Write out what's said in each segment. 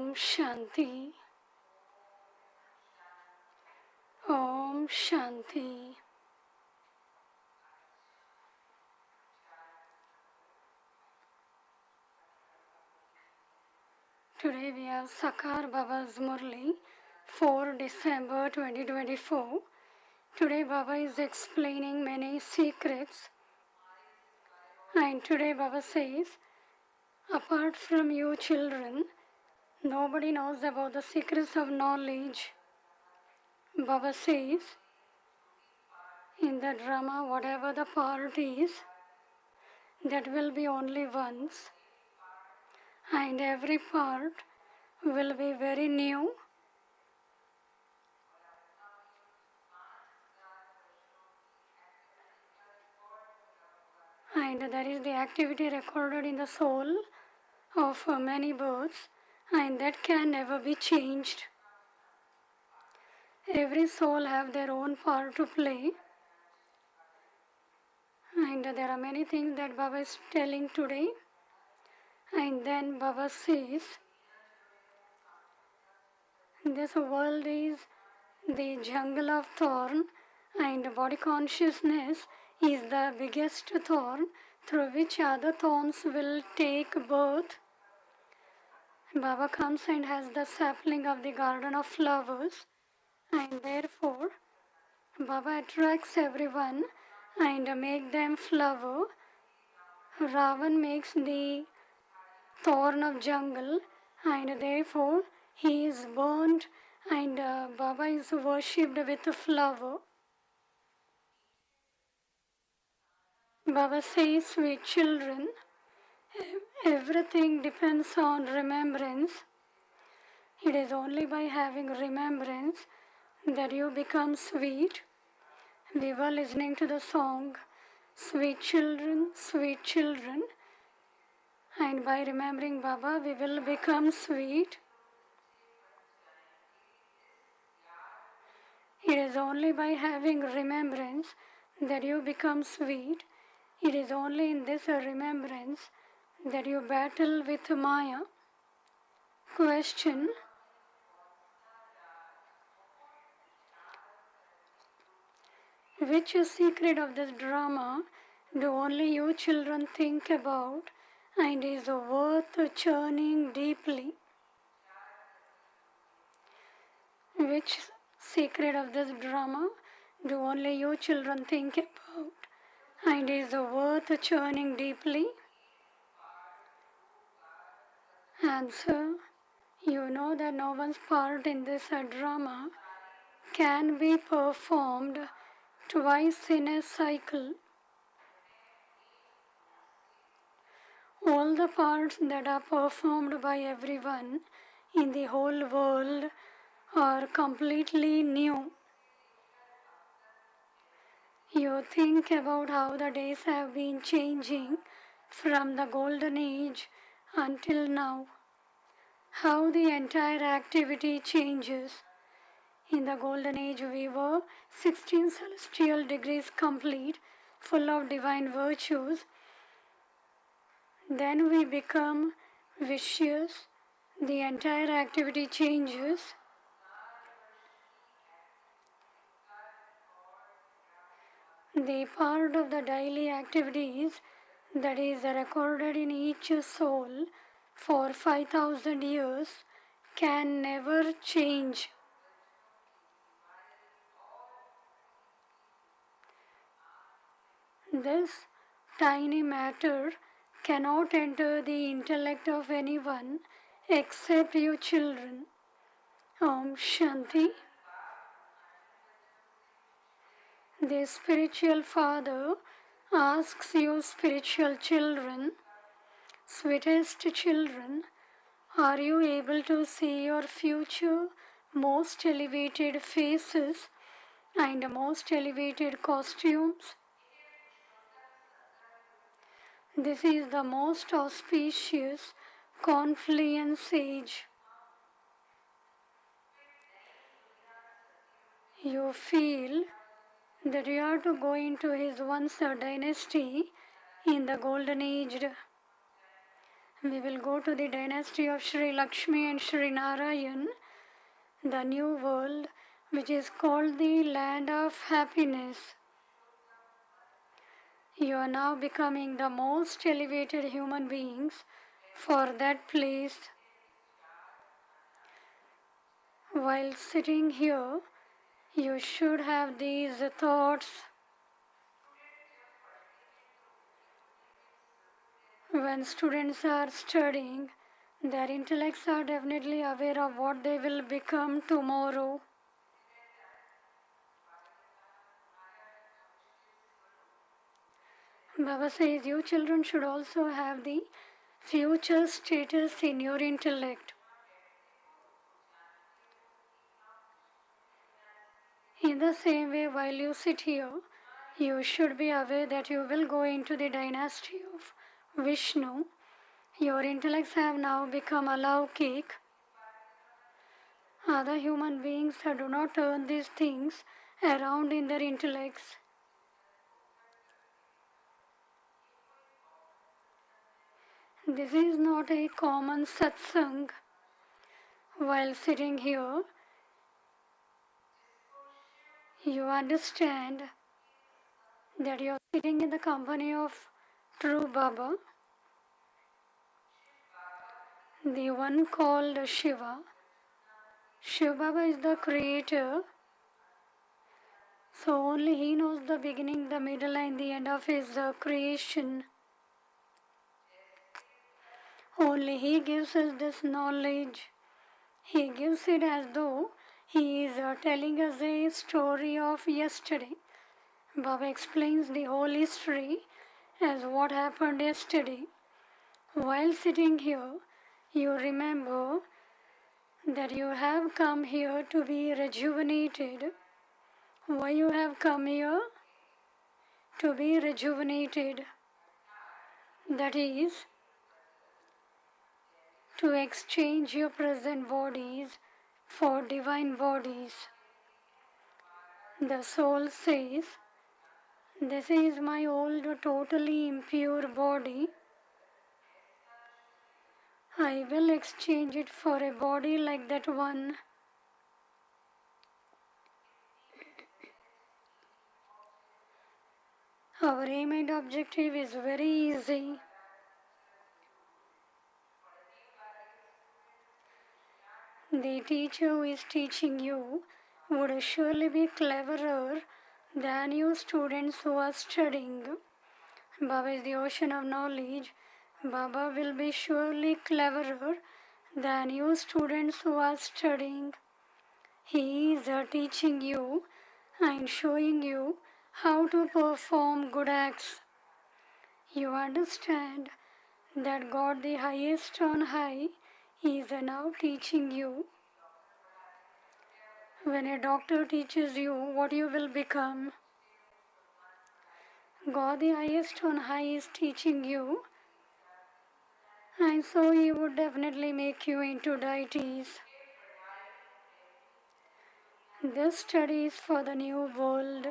Om Shanti. Om Shanti. Today we have Sakar Baba's Murli, 4 December 2024. Today Baba is explaining many secrets. And today Baba says, apart from you children, nobody knows about the secrets of knowledge. Baba says, in the drama, whatever the part is, that will be only once. And every part will be very new. And that is the activity recorded in the soul of many births, and that can never be changed. Every soul have their own part to play, and there are many things that Baba is telling today. And then Baba says, this world is the jungle of thorn, and body consciousness is the biggest thorn through which other thorns will take birth. Baba comes and has the sapling of the garden of flowers, and therefore Baba attracts everyone and make them flower. Ravan makes the thorn of jungle, and therefore he is burnt, and Baba is worshipped with a flower. Baba says, sweet children, everything depends on remembrance. It is only by having remembrance that you become sweet. We were listening to the song, sweet children, and by remembering Baba, we will become sweet. It is only by having remembrance that you become sweet. It is only in this remembrance that you battle with Maya. Question: which secret of this drama do only you children think about and is worth churning deeply? Which secret of this drama do only you children think about and is worth churning deeply? Answer: you know that no one's part in this drama can be performed twice in a cycle. All the parts that are performed by everyone in the whole world are completely new. You think about how the days have been changing from the golden age until now, how the entire activity changes. In the golden age we were 16 celestial degrees complete, full of divine virtues. Then we become vicious, the entire activity changes. The part of the daily activities that is recorded in each soul for 5,000 years can never change. This tiny matter cannot enter the intellect of anyone except you children. Om Shanti. The spiritual father asks you spiritual children, sweetest children, are you able to see your future most elevated faces and most elevated costumes? This is the most auspicious confluence age. You feel that you are to go into his once dynasty in the golden age, We will go to the dynasty of Sri Lakshmi and Sri Narayan, the new world, which is called the land of happiness. You are now becoming the most elevated human beings for that place. While sitting here, you should have these thoughts. When students are studying, their intellects are definitely aware of what they will become tomorrow. Baba says you children should also have the future status in your intellect. In the same way, while you sit here, you should be aware that you will go into the dynasty of Vishnu. Your intellects have now become alaukik. Other human beings do not turn these things around in their intellects. This is not a common satsang. While sitting here, you understand that you are sitting in the company of true Baba, the one called Shiva. Shiva Baba is the creator, so only he knows the beginning, the middle and the end of his creation. Only he gives us this knowledge. He gives it as though he is telling us a story of yesterday. Baba explains the whole history as what happened yesterday. While sitting here, you remember that you have come here to be rejuvenated. Why you have come here? To be rejuvenated. That is, to exchange your present bodies for divine bodies. The soul says, this is my old totally impure body. I will exchange it for a body like that one. Our aim and objective is very easy. The teacher who is teaching you would surely be cleverer than you students who are studying. Baba is the ocean of knowledge. Baba will be surely cleverer than you students who are studying. He is teaching you and showing you how to perform good acts. You understand that God the highest on high is now teaching you. When a doctor teaches you what you will become, God the highest on high is teaching you, and so he would definitely make you into deities. This study is for the new world.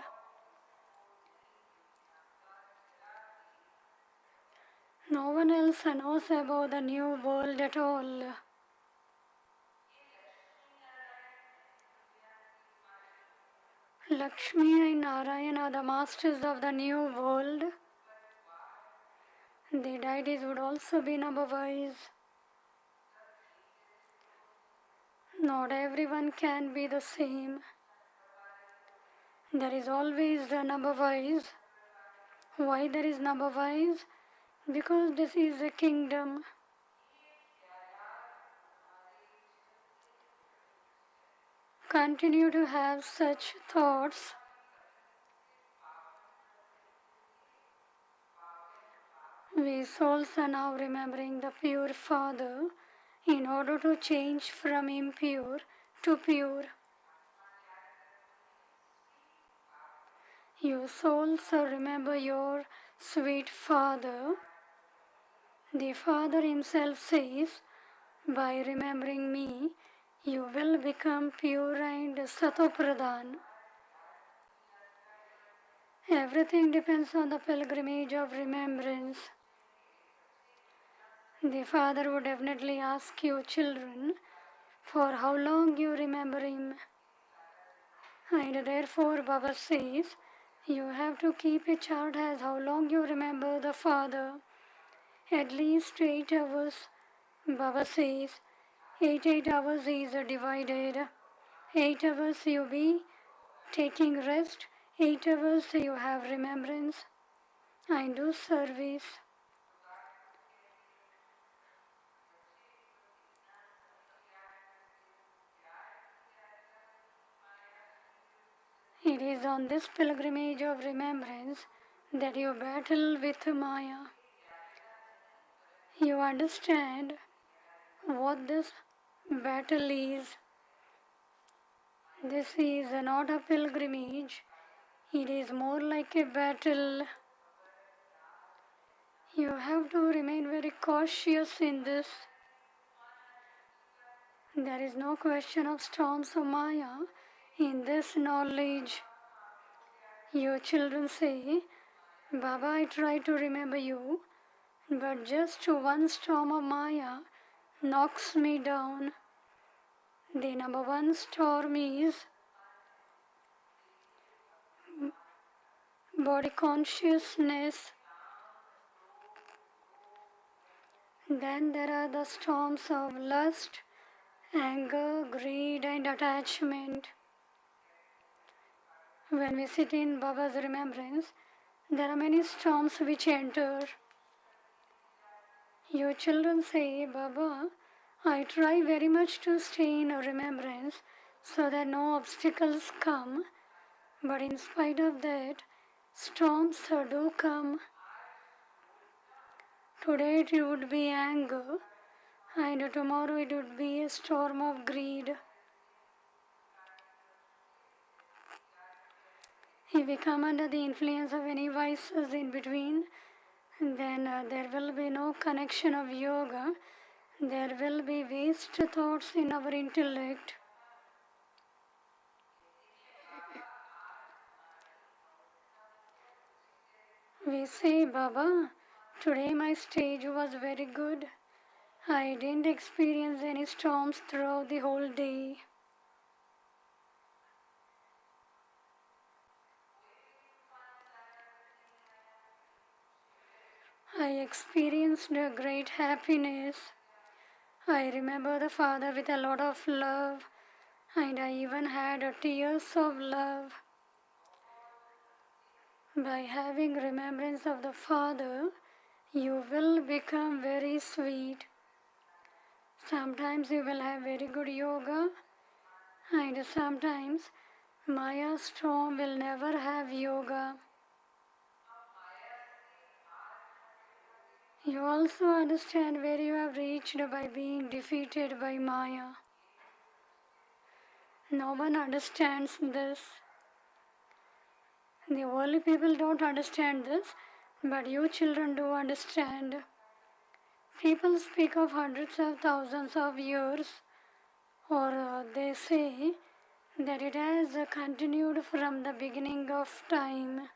No one else knows about the new world at all. Lakshmi and Narayan are the masters of the new world. The deities would also be number-wise. Not everyone can be the same. There is always the number-wise. Why there is number-wise? Because this is a kingdom. Continue to have such thoughts. We souls are now remembering the pure Father in order to change from impure to pure. You souls remember your sweet Father. The Father himself says, by remembering me, you will become pure and satopradhan. Everything depends on the pilgrimage of remembrance. The father would definitely ask you, children, for how long you remember him. And therefore Baba says, you have to keep a chart as how long you remember the father. At least 8 hours. Baba says, 8 hours is divided. 8 hours you be taking rest, 8 hours you have remembrance and do service. It is on this pilgrimage of remembrance that you battle with Maya. You understand what this battle is. This is not a pilgrimage, it is more like a battle. You have to remain very cautious in this. There is no question of storms of Maya in this knowledge. Your children say, Baba, I try to remember you, but just one storm of Maya knocks me down. The number one storm is body consciousness. Then there are the storms of lust, anger, greed and attachment. When we sit in Baba's remembrance, there are many storms which enter. Your children say, Baba, I try very much to stay in remembrance so that no obstacles come, but in spite of that, storms do come. Today it would be anger, and tomorrow it would be a storm of greed. If we come under the influence of any vices in between, then there will be no connection of yoga. There will be waste thoughts in our intellect. We say, Baba, today my stage was very good. I didn't experience any storms throughout the whole day. I experienced a great happiness. I remember the Father with a lot of love, and I even had tears of love. By having remembrance of the Father, you will become very sweet. Sometimes you will have very good yoga, and sometimes Maya storm will never have yoga. You also understand where you have reached by being defeated by Maya. No one understands this. The worldly people don't understand this, but you children do understand. People speak of hundreds of thousands of years, or they say that it has continued from the beginning of time.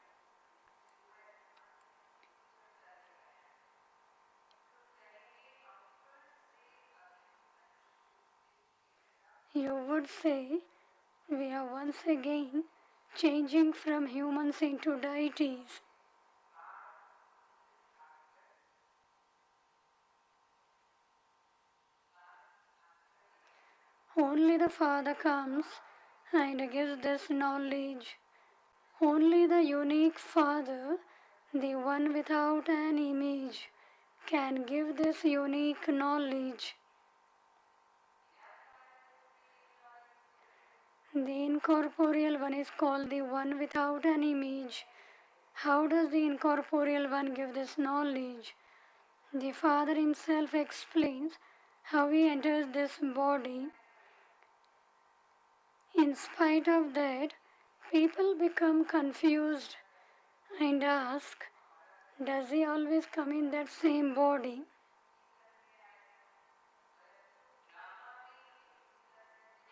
You would say, we are once again changing from humans into deities. Only the Father comes and gives this knowledge. Only the unique Father, the one without an image, can give this unique knowledge. The incorporeal one is called the one without an image. How does the incorporeal one give this knowledge? The Father himself explains how he enters this body. In spite of that, people become confused and ask, does he always come in that same body?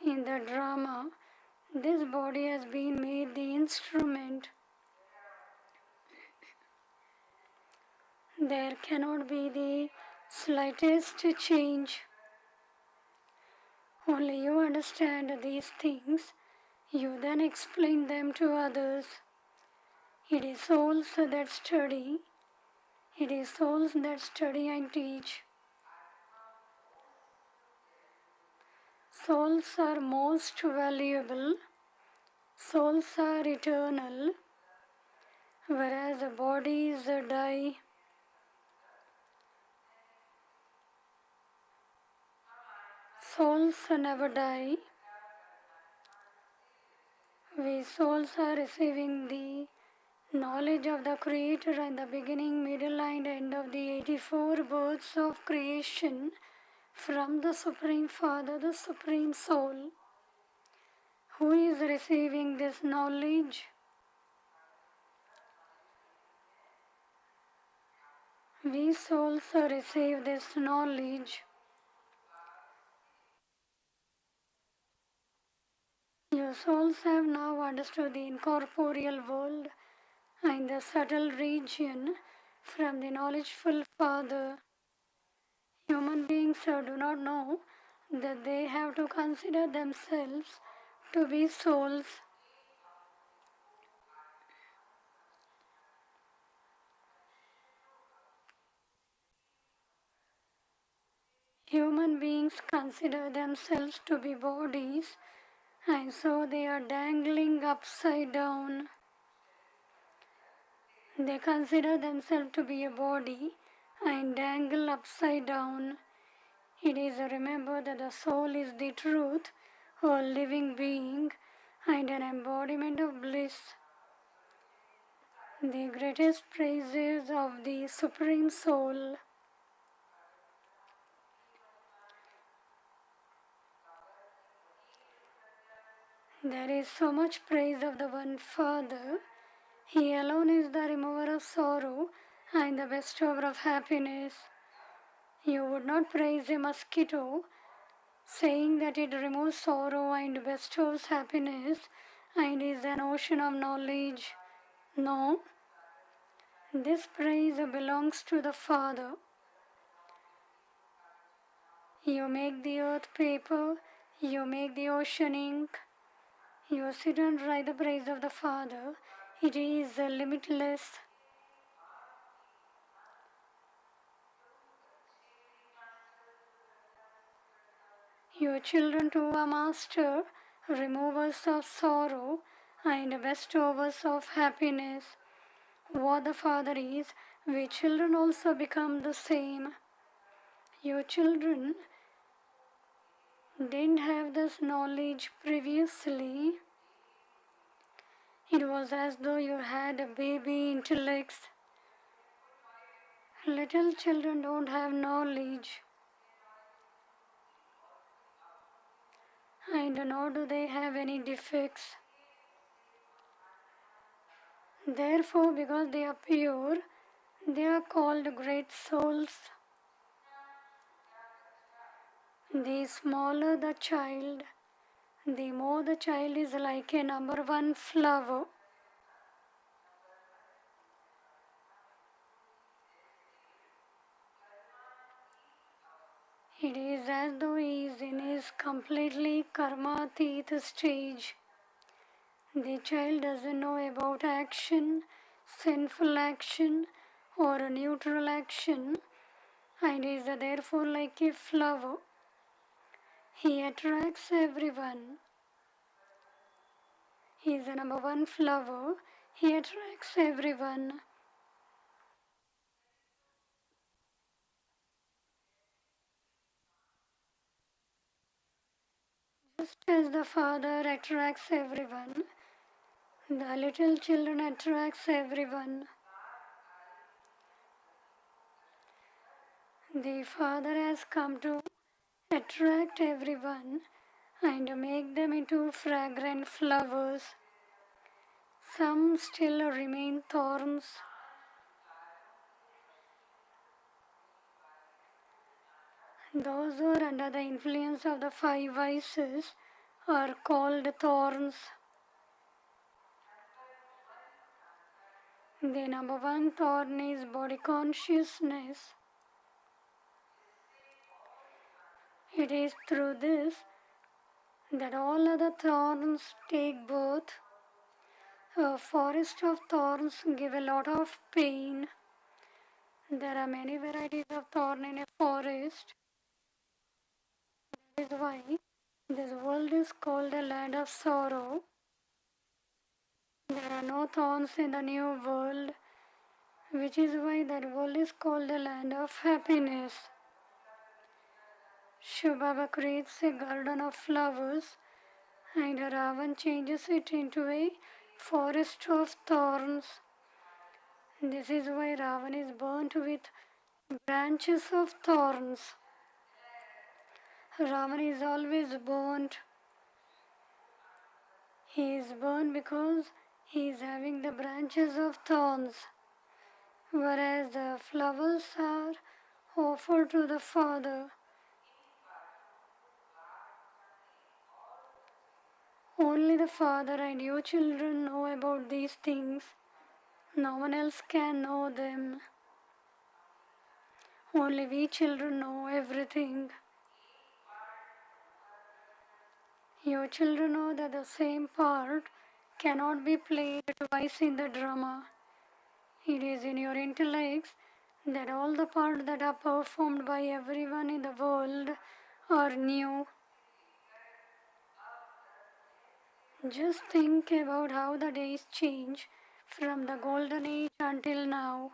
In the drama, this body has been made the instrument. There cannot be the slightest change. Only you understand these things, you then explain them to others. It is souls that study. It is souls that study and teach. Souls are most valuable. Souls are eternal, whereas the bodies die. Souls never die. We souls are receiving the knowledge of the Creator and the beginning, middle and end of the 84 births of creation from the Supreme Father, the Supreme Soul. Who is receiving this knowledge? We souls receive this knowledge. Your souls have now understood the incorporeal world and the subtle region from the knowledgeful Father. Human beings do not know that they have to consider themselves to be souls. Human beings consider themselves to be bodies, and so they are dangling upside down. They consider themselves to be a body and dangle upside down. It is remembered that the soul is the truth, or living being, and an embodiment of bliss. The greatest praises of the Supreme Soul. There is so much praise of the One Father. He alone is the remover of sorrow and the bestower of happiness. You would not praise a mosquito, saying that it removes sorrow and bestows happiness and is an ocean of knowledge. No, this praise belongs to the Father. You make the earth paper, you make the ocean ink, you sit and write the praise of the Father. It is limitless. Your children too are master, removers of sorrow and bestowers of happiness. What the Father is, we children also become the same. Your children didn't have this knowledge previously. It was as though you had a baby intellects. Little children don't have knowledge. And nor do they have any defects. Therefore, because they are pure, they are called great souls. The smaller the child, the more the child is like a number one flower. It is as though he is in his completely karmatit stage. The child doesn't know about action, sinful action, or a neutral action, and is therefore like a flower. He attracts everyone. He is the number one flower. He attracts everyone. Just as the Father attracts everyone, the little children attracts everyone. The Father has come to attract everyone and make them into fragrant flowers. Some still remain thorns. Those who are under the influence of the five vices are called thorns. The number one thorn is body consciousness. It is through this that all other thorns take birth. A forest of thorns give a lot of pain. There are many varieties of thorn in a forest. That is why this world is called a land of sorrow. There are no thorns in the new world, which is why that world is called a land of happiness. Shubhava creates a garden of flowers and Ravan changes it into a forest of thorns. This is why Ravan is burnt with branches of thorns. Ravan is always burnt. He is burned because he is having the branches of thorns, whereas the flowers are offered to the Father. Only the Father and you children know about these things. No one else can know them. Only we children know everything. You children know that the same part cannot be played twice in the drama. It is in your intellects that all the parts that are performed by everyone in the world are new. Just think about how the days change from the golden age until now.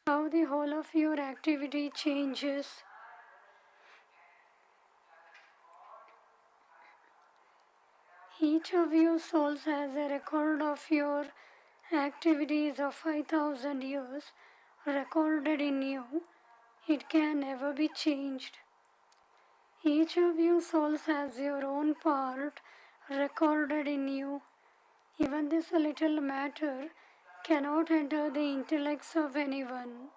How the whole of your activity changes. Each of your souls has a record of your activities of 5,000 years recorded in you. It can never be changed. Each of your souls has your own part recorded in you. Even this little matter cannot enter the intellects of anyone.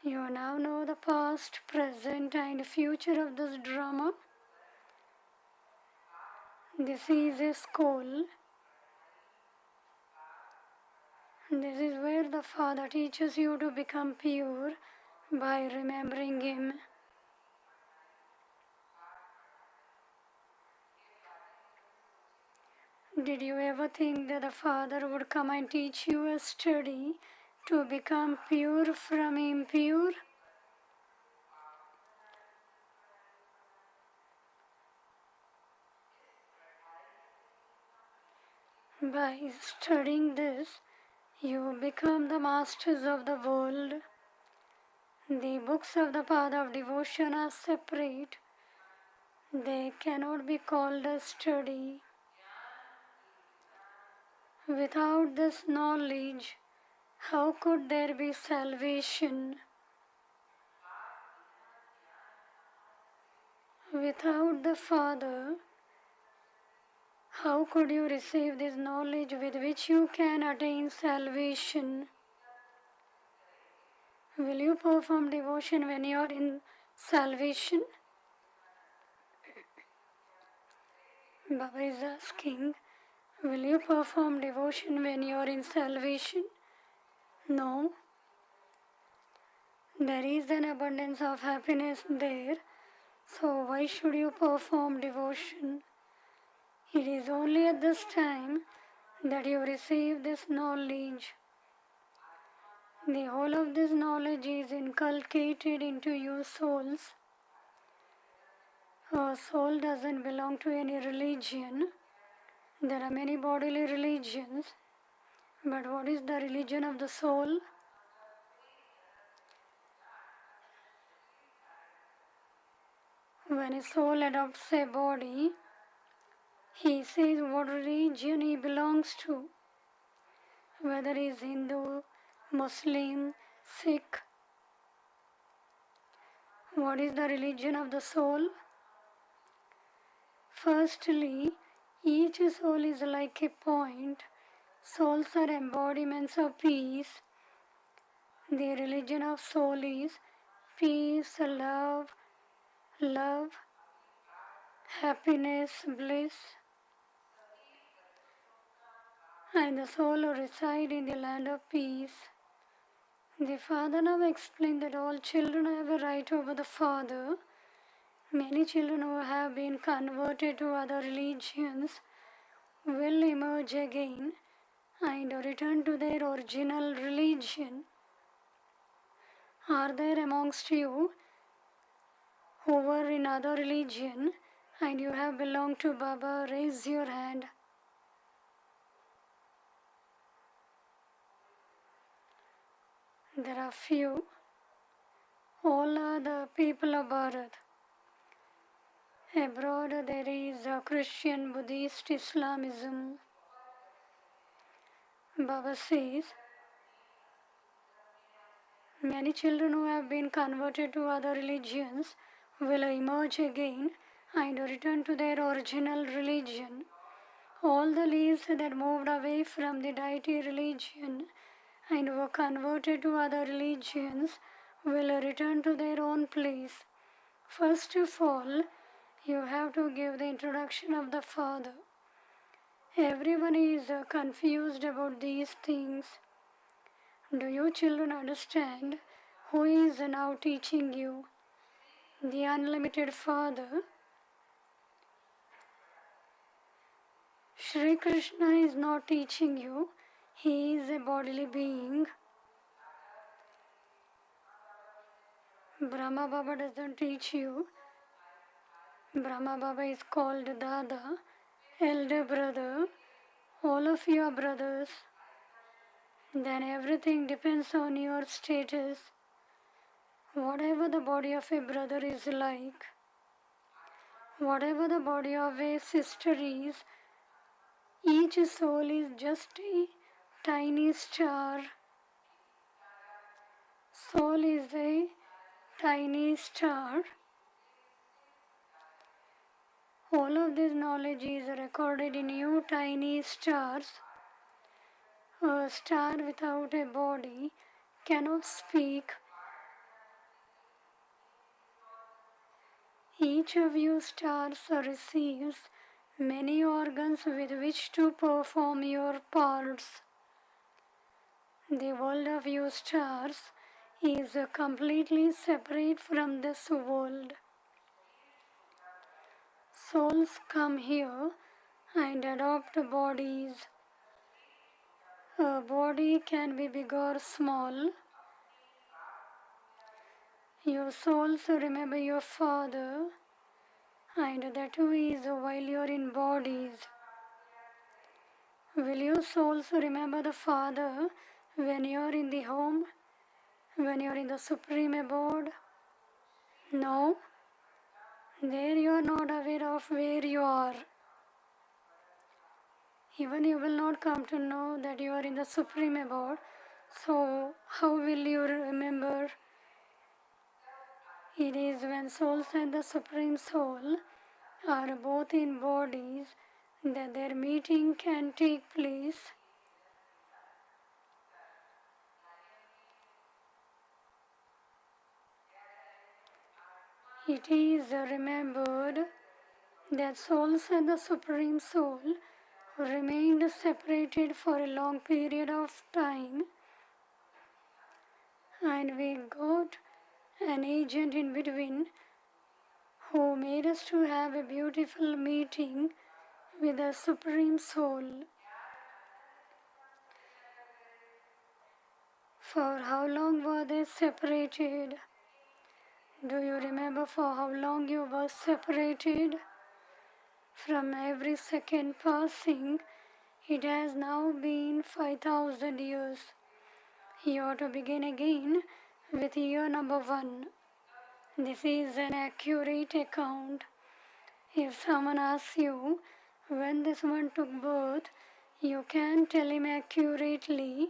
You now know the past, present and future of this drama. This is a school. This is where the Father teaches you to become pure by remembering Him. Did you ever think that the Father would come and teach you a study to become pure from impure? By studying this, you become the masters of the world. The books of the path of devotion are separate. They cannot be called a study. Without this knowledge, how could there be salvation? Without the Father, how could you receive this knowledge with which you can attain salvation? Will you perform devotion when you are in salvation? Baba is asking, will you perform devotion when you are in salvation? No. There is an abundance of happiness there, so why should you perform devotion? It is only at this time that you receive this knowledge. The whole of this knowledge is inculcated into your souls. A soul doesn't belong to any religion. There are many bodily religions, but what is the religion of the soul? When a soul adopts a body, he says what religion he belongs to, whether he is Hindu, Muslim, Sikh. What is the religion of the soul? Firstly, each soul is like a point. Souls are embodiments of peace. The religion of soul is peace, love, happiness, bliss. And the soul reside in the land of peace. The father now explained that all children have a right over the father. Many children who have been converted to other religions will emerge again and return to their original religion. Are there amongst you who were in other religion and you have belonged to Baba? Raise your hand. There are few. All are the people of Bharat. Abroad there is a Christian, Buddhist, Islamism. Baba says, many children who have been converted to other religions will emerge again and return to their original religion. All the leaves that moved away from the deity religion and were converted to other religions will return to their own place. First of all, you have to give the introduction of the Father. Everyone is confused about these things. Do you children understand who is now teaching you? The unlimited Father. Shri Krishna is not teaching you. He is a bodily being. Brahma Baba doesn't teach you. Brahma Baba is called Dada, elder brother. All of you are brothers. Then everything depends on your status. Whatever the body of a brother is like, whatever the body of a sister is, each soul is just a tiny star. Soul is a tiny star. All of this knowledge is recorded in you tiny stars. A star without a body cannot speak. Each of you stars receives many organs with which to perform your parts. The world of you stars is completely separate from this world. Souls come here and adopt bodies. A body can be big or small. Your souls remember your Father, and that too is while you are in bodies. Will your souls remember the Father when you are in the home, when you are in the supreme abode? No. There you are not aware of where you are. Even you will not come to know that you are in the supreme abode. So how will you remember? It is when souls and the supreme soul are both in bodies that their meeting can take place. It is remembered that souls and the Supreme Soul remained separated for a long period of time, and we got an agent in between who made us to have a beautiful meeting with the Supreme Soul. For how long were they separated? Do you remember for how long you were separated? From every second passing, it has now been 5,000 years. You ought to begin again with year number 1. This is an accurate account. If someone asks you when this one took birth, you can tell him accurately.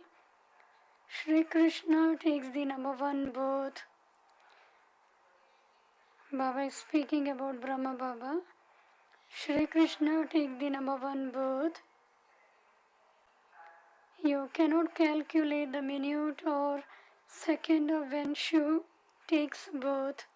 Shri Krishna takes the number 1 birth. Baba is speaking about Brahma Baba. Shri Krishna takes the number 1 birth. You cannot calculate the minute or second of when Shiv takes birth.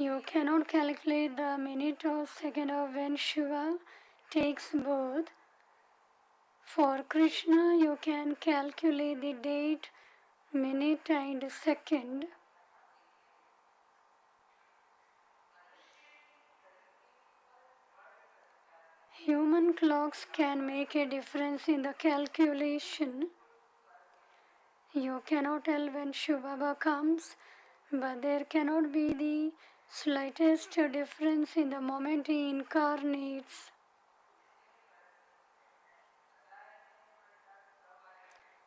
You cannot calculate the minute or second of when Shiva takes birth. For Krishna, you can calculate the date, minute and second. Human clocks can make a difference in the calculation. You cannot tell when Shiva Baba comes, but there cannot be the slightest difference in the moment he incarnates.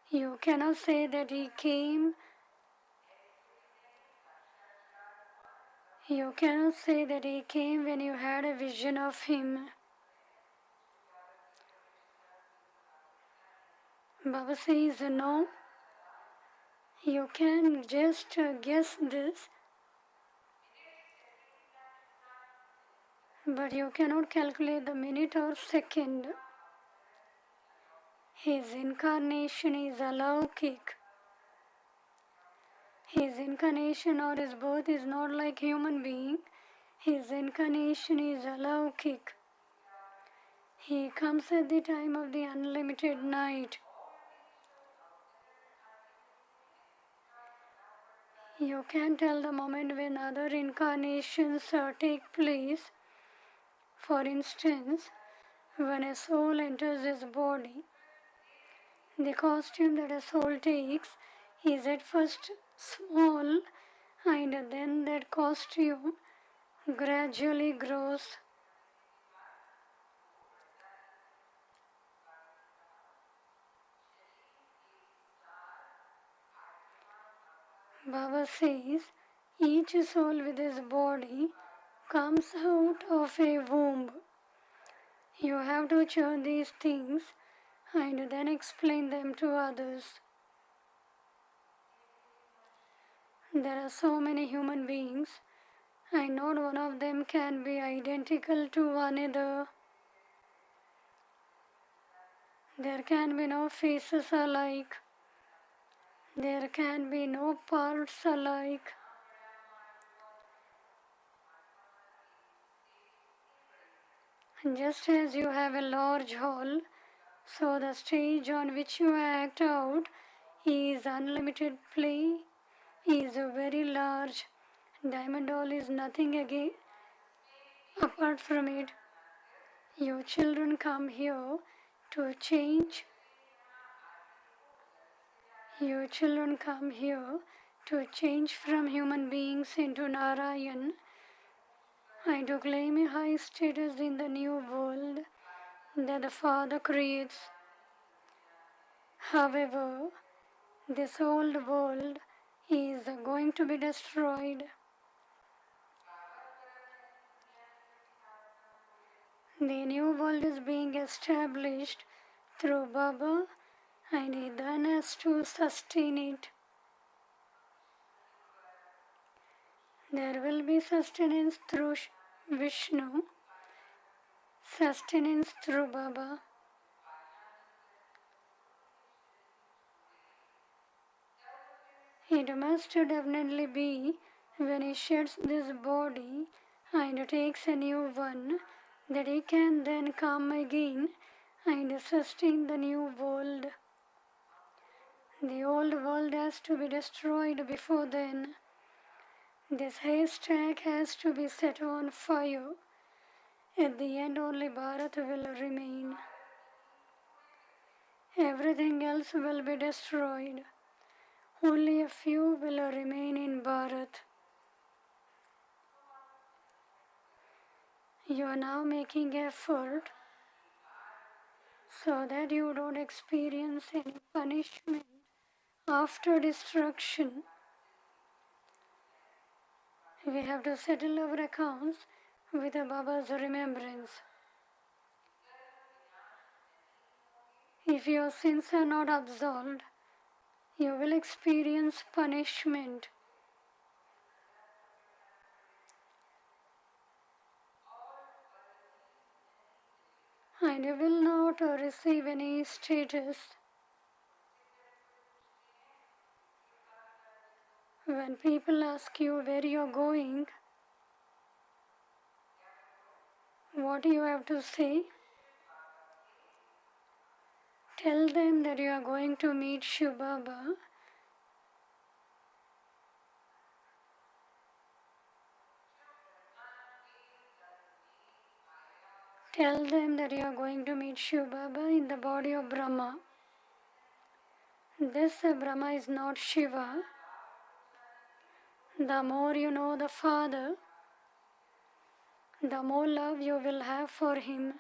You cannot say that he came. You cannot say that he came when you had a vision of him. Baba says no. You can just guess this, but you cannot calculate the minute or second. His incarnation is alaukic. His incarnation or his birth is not like human being. His incarnation is alaukic. He comes at the time of the unlimited night. You can tell the moment when other incarnations take place. For instance, when a soul enters his body, the costume that a soul takes is at first small, and then that costume gradually grows. Baba says each soul with his body comes out of a womb. You have to churn these things and then explain them to others. There are so many human beings, and not one of them can be identical to another. There can be no faces alike. There can be no parts alike. Just as you have a large hall, so the stage on which you act out is unlimited play, is very large. Diamond Hall is nothing again apart from it. Your children come here to change. Your children come here to change from human beings into Narayan and to claim a high status in the new world that the Father creates. However, this old world is going to be destroyed. The new world is being established through Baba, and he then has to sustain it. There will be sustenance through Vishnu, sustenance through Baba. It must definitely be when he sheds this body and takes a new one that he can then come again and sustain the new world. The old world has to be destroyed before then. This haystack has to be set on fire. At the end, only Bharat will remain. Everything else will be destroyed. Only a few will remain in Bharat. You are now making effort so that you don't experience any punishment after destruction. We have to settle our accounts with Baba's remembrance. If your sins are not absolved, you will experience punishment. And you will not receive any status. When people ask you where you are going, What you have to say? Tell them that you are going to meet Shiv Baba. Tell them that you are going to meet Shiv Baba in the body of Brahma. This Brahma is not Shiva. The more you know the Father, the more love you will have for Him.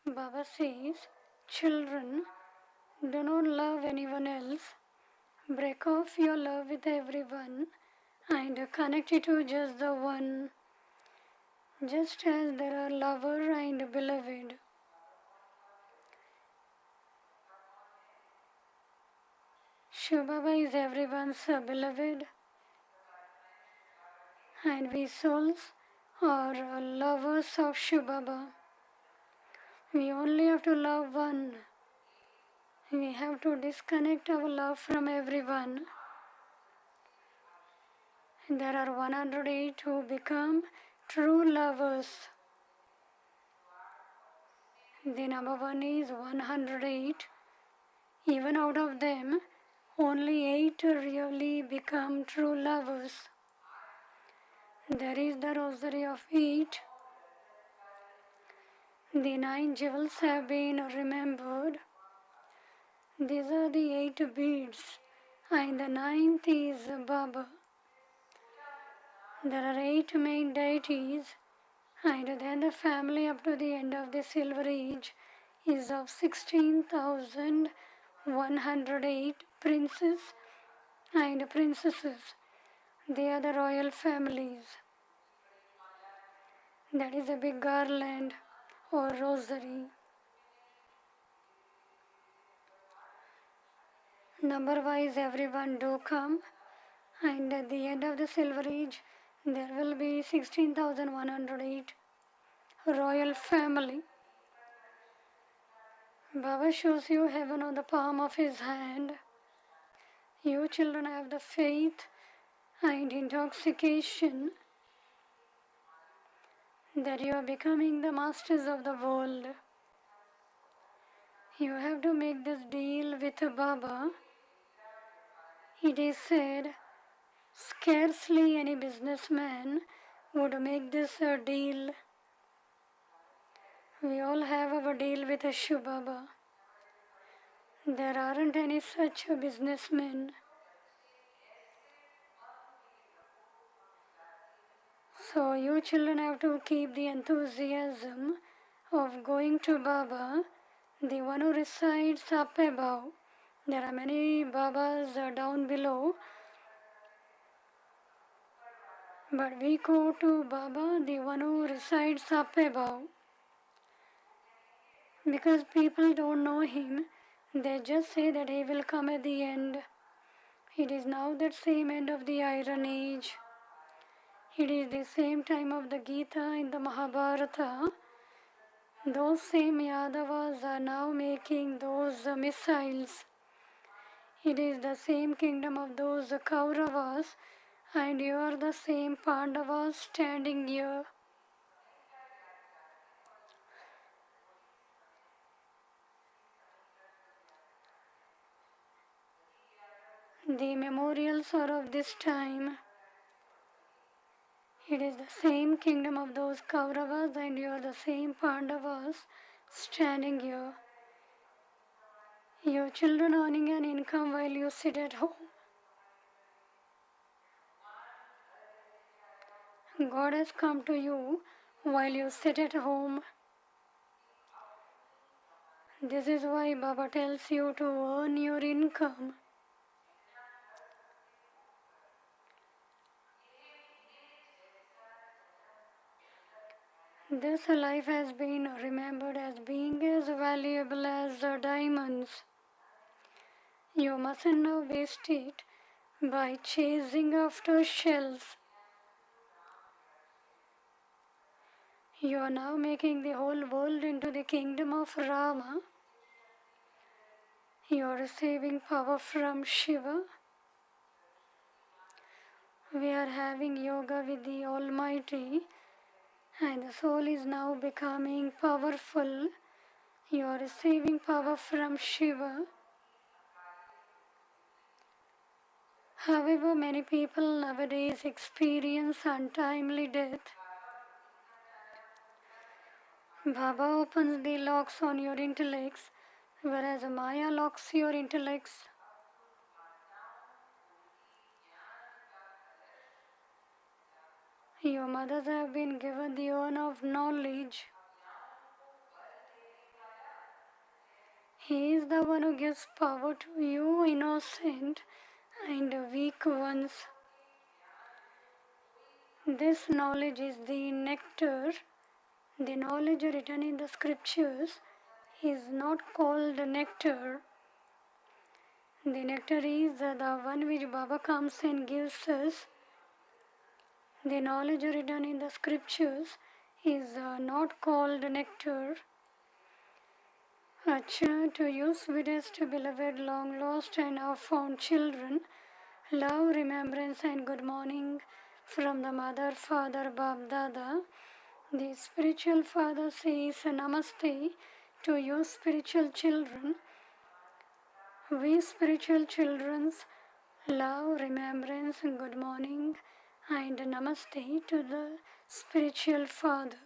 Baba says, children, do not love anyone else. Break off your love with everyone and connect it to just the one. Just as there are lover and beloved. Shiv Baba is everyone's beloved, and we souls are lovers of Shiv Baba. We only have to love one. We have to disconnect our love from everyone. There are 108 who become true lovers. The number one is 108. Even out of them, only 8 really become true lovers. There is the rosary of 8. The 9 jewels have been remembered. These are the 8 beads, and the 9th is Baba. There are 8 main deities, and then the family up to the end of the Silver Age is of 16,108 princes and princesses. They are the royal families. That is a big garland or rosary. Number-wise, everyone do come, and at the end of the Silver Age, there will be 16,108 royal family. Baba shows you heaven on the palm of his hand. You children have the faith and intoxication that you are becoming the masters of the world. You have to make this deal with Baba. It is said, scarcely any businessman would make this a deal. We all have our deal with a Shiv Baba. There aren't any such businessmen. So you children have to keep the enthusiasm of going to Baba, the one who resides up above. There are many Babas down below, but we go to Baba, the one who resides up above. Because people don't know him, they just say that he will come at the end. It is now that same end of the Iron Age. It is the same time of the Gita and the Mahabharata. Those same Yadavas are now making those missiles. It is the same kingdom of those Kauravas, and you are the same Pandavas standing here. The memorials are of this time. It is the same kingdom of those Kauravas, and you are the same Pandavas standing here. Your children earning an income while you sit at home. God has come to you while you sit at home. This is why Baba tells you to earn your income. This life has been remembered as being as valuable as diamonds. You mustn't now waste it by chasing after shells. You are now making the whole world into the kingdom of Rama. You are receiving power from Shiva. We are having yoga with the Almighty, and the soul is now becoming powerful. You are receiving power from Shiva. However, many people nowadays experience untimely death. Baba opens the locks on your intellects, whereas Maya locks your intellects. Your mothers have been given the urn of knowledge. He is the one who gives power to you, innocent and weak ones. This knowledge is the nectar. The knowledge written in the scriptures is not called nectar. The nectar is the one which Baba comes and gives us. The knowledge written in the scriptures is not called nectar. Acha, to you sweetest beloved, long lost and now found children, love, remembrance and good morning from the Mother, Father, Bab, Dada. The spiritual father says Namaste to you spiritual children. We spiritual children's love, remembrance, good morning and Namaste to the spiritual father.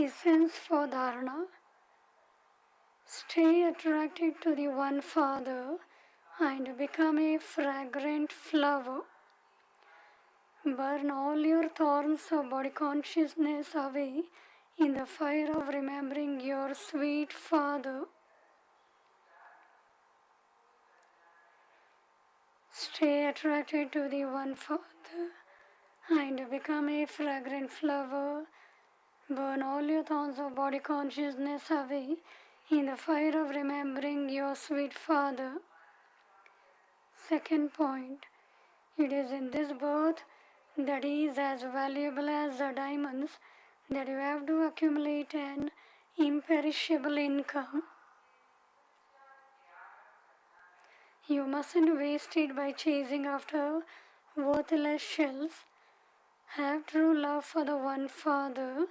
Essence for Dharana. Stay attracted to the one Father and become a fragrant flower. Burn all your thorns of body consciousness away in the fire of remembering your sweet Father. Stay attracted to the one Father and become a fragrant flower. Burn all your thorns of body consciousness away in the fire of remembering your sweet Father. Second point, it is in this birth that is as valuable as the diamonds that you have to accumulate an imperishable income. You mustn't waste it by chasing after worthless shells. Have true love for the one Father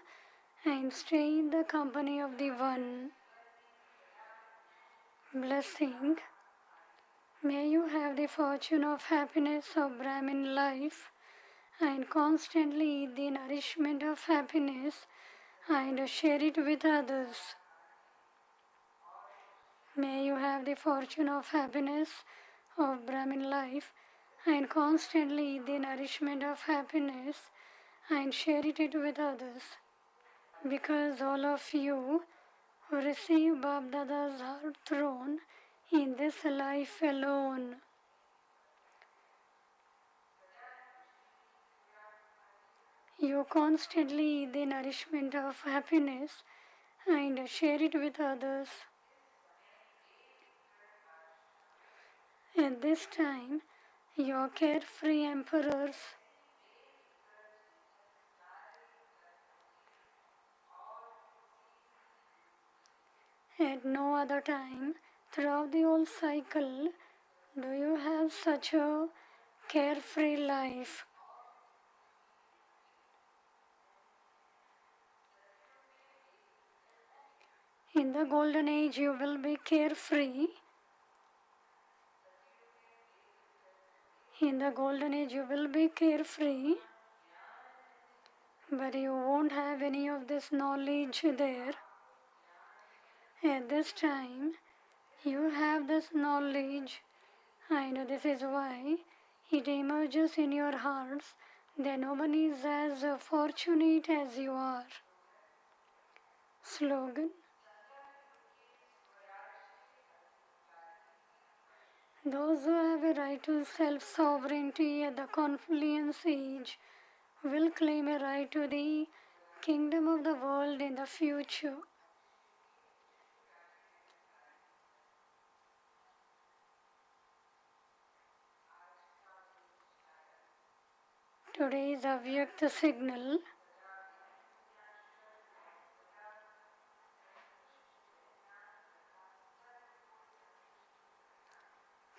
and stay in the company of the one. Blessing. May you have the fortune of happiness of Brahmin life and constantly eat the nourishment of happiness and share it with others. May you have the fortune of happiness of Brahmin life and constantly eat the nourishment of happiness and share it with others. Because all of you who receive Bab Dada's heart throne in this life alone. You constantly eat the nourishment of happiness and share it with others. At this time, you are carefree emperors. At no other time throughout the whole cycle do you have such a carefree life. In the golden age you will be carefree. In the golden age you will be carefree, but you won't have any of this knowledge there. At this time you have this knowledge, and this is why it emerges in your hearts that no one is as fortunate as you are. Slogan. Those who have a right to self-sovereignty at the confluence age will claim a right to the kingdom of the world in the future. Today's Avyakta signal.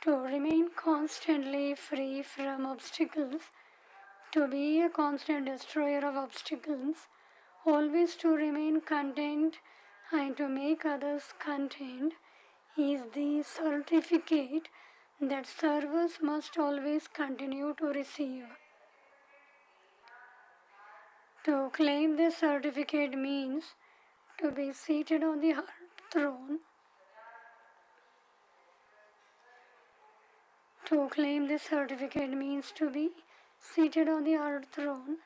to remain constantly free from obstacles, to be a constant destroyer of obstacles, always to remain content and to make others content is the certificate that servers must always continue to receive. To claim this certificate means to be seated on the throne. To claim this certificate means to be seated on the earth throne,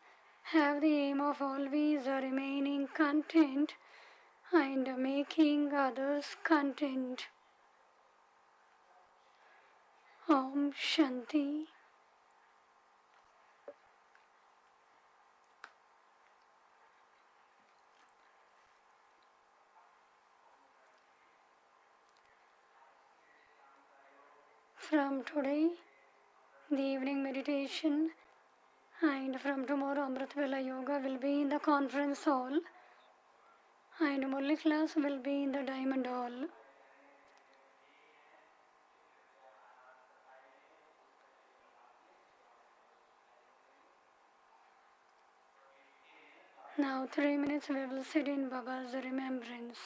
have the aim of always remaining content and making others content. Om Shanti. From today, the evening meditation and from tomorrow Amrit Vela Yoga will be in the conference hall and Murli class will be in the Diamond Hall. Now 3 minutes we will sit in Baba's remembrance.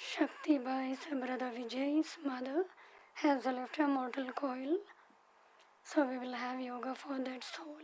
Shakti Bai's brother Vijay's mother has left a mortal coil, so we will have yoga for that soul.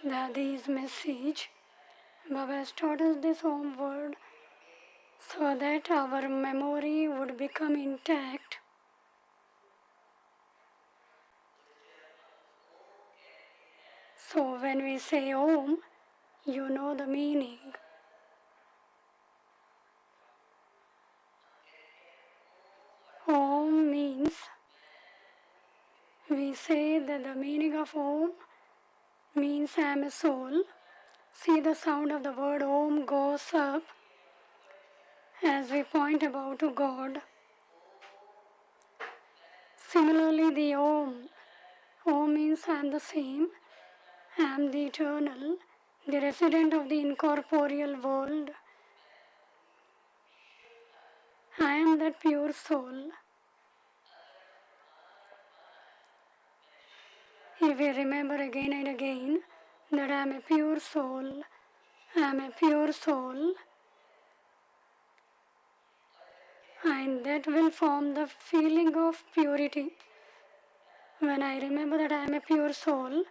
This message, Baba has taught us this Om word so that our memory would become intact. So when we say Om, you know the meaning. Om means, we say that the meaning of Om means I am a soul. See, the sound of the word Om goes up as we point about to God. Similarly, the Om means I am the same, I am the eternal, the resident of the incorporeal world. I am that pure soul. If we remember again and again that I am a pure soul, I am a pure soul, and that will form the feeling of purity. When I remember that I am a pure soul,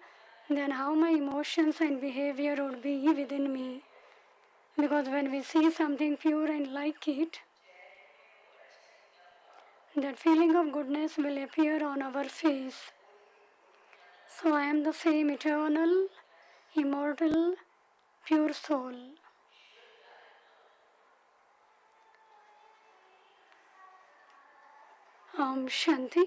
then how my emotions and behavior would be within me. Because when we see something pure and like it, that feeling of goodness will appear on our face. So I am the same eternal, immortal, pure soul. Om Shanti.